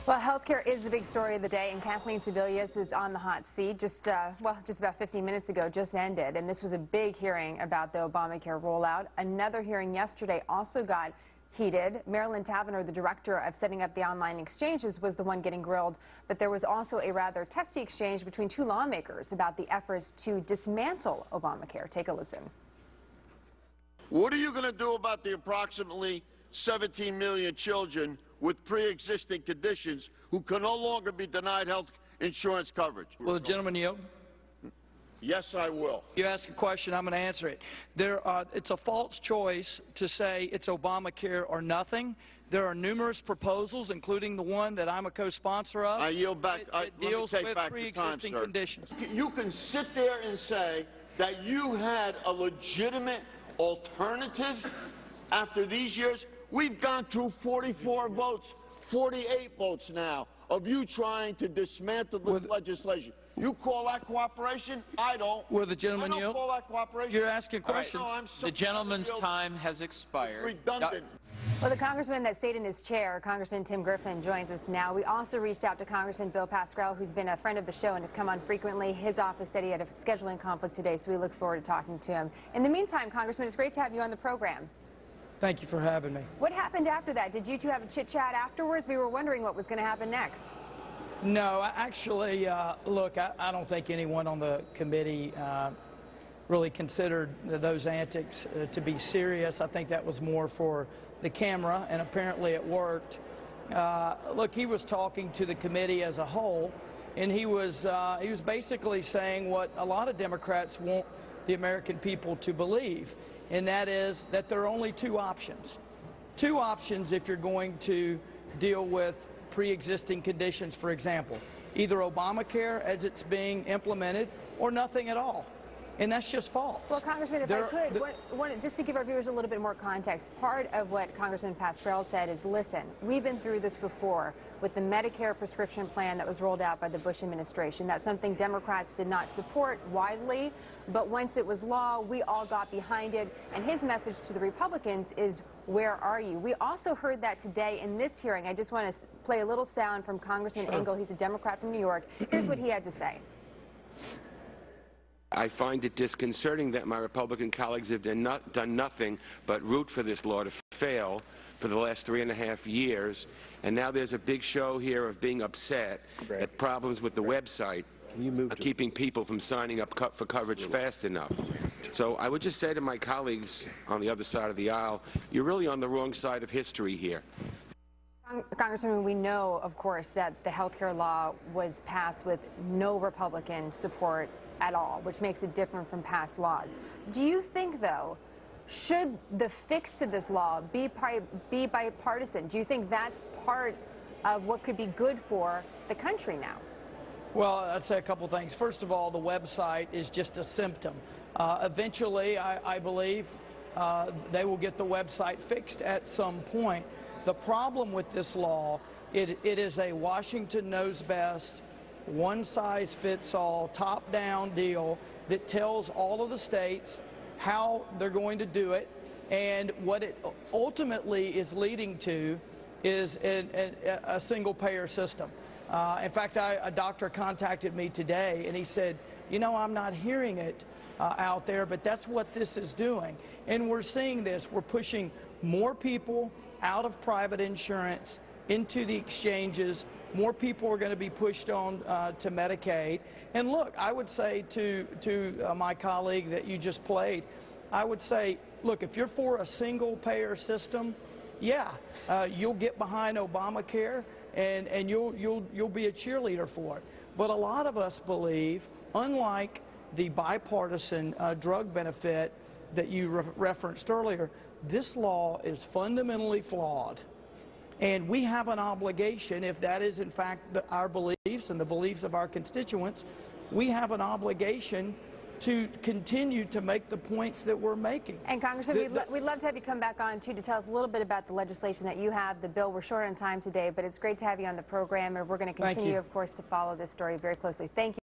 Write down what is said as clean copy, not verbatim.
Well, healthcare is the big story of the day, and Kathleen Sebelius is on the hot seat. Just about 15 minutes ago, just ended, and this was a big hearing about the Obamacare rollout. Another hearing yesterday also got heated. Marilyn Tavenner, the director of setting up the online exchanges, was the one getting grilled, but there was also a rather testy exchange between two lawmakers about the efforts to dismantle Obamacare. Take a listen. What are you going to do about the approximately 17 million children with pre-existing conditions who can no longer be denied health insurance coverage? Will the gentleman yield? Yes, I will. You ask a question, I'm going to answer it. It's a false choice to say it's Obamacare or nothing. There are numerous proposals, including the one that I'm a co-sponsor of. I yield back. It deals with pre-existing conditions. You can sit there and say that you had a legitimate alternative after these years. We've gone through 44 votes, 48 votes now, of you trying to dismantle this legislation. You call that cooperation? I don't. Will the gentleman yield? I don't call that cooperation. You're asking questions. Right, no, the gentleman's time has expired. It's redundant. Well, the congressman that stayed in his chair, Congressman Tim Griffin, joins us now. We also reached out to Congressman Bill Pascrell, who's been a friend of the show and has come on frequently. His office said he had a scheduling conflict today, so we look forward to talking to him. In the meantime, Congressman, it's great to have you on the program. Thank you for having me. What happened after that? Did you two have a chit-chat afterwards? We were wondering what was going to happen next. No, actually, look, I don't think anyone on the committee really considered those antics to be serious. I think that was more for the camera, and apparently it worked. Look, he was talking to the committee as a whole, and he was basically saying what a lot of Democrats want the American people to believe, and that is that there are only two options. Two options if you're going to deal with pre-existing conditions, for example. Either Obamacare as it's being implemented or nothing at all. And that's just false. Well, Congressman, if I could, just to give our viewers a little bit more context, part of what Congressman Pascrell said is, listen, we've been through this before with the Medicare prescription plan that was rolled out by the Bush administration. That's something Democrats did not support widely, but once it was law, we all got behind it. And his message to the Republicans is, where are you? We also heard that today in this hearing. I just want to play a little sound from Congressman Engel. He's a Democrat from New York. Here's what he had to say. I find it disconcerting that my Republican colleagues have done nothing but root for this law to fail for the last 3.5 years, and now there's a big show here of being upset at problems with the website keeping people from signing up for coverage fast enough. So I would just say to my colleagues on the other side of the aisle, you're really on the wrong side of history here. Congressman, we know, of course, that the health care law was passed with no Republican support at all, which makes it different from past laws. Do you think, though, should the fix to this law be bipartisan? Do you think that's part of what could be good for the country now? Well, I'd say a couple things. First of all, the website is just a symptom. Eventually, I believe, they will get the website fixed at some point. The problem with this law, it is a Washington knows best, one-size-fits-all, top-down deal that tells all of the states how they're going to do it, and what it ultimately is leading to is a single-payer system. In fact, a doctor contacted me today, and he said, you know, I'm not hearing it out there, but that's what this is doing. And we're seeing this. We're pushing more people out of private insurance into the exchanges. More people are going to be pushed on to Medicaid. And look, I would say to my colleague that you just played, I would say, look, if you're for a single-payer system, yeah, you'll get behind Obamacare and you'll be a cheerleader for it. But a lot of us believe, unlike the bipartisan drug benefit that you referenced earlier, this law is fundamentally flawed. And we have an obligation, if that is in fact our beliefs and the beliefs of our constituents, we have an obligation to continue to make the points that we're making. And Congressman, we'd love to have you come back on too to tell us a little bit about the legislation that you have, the bill. We're short on time today, but it's great to have you on the program, and we're going to continue, of course, to follow this story very closely. Thank you.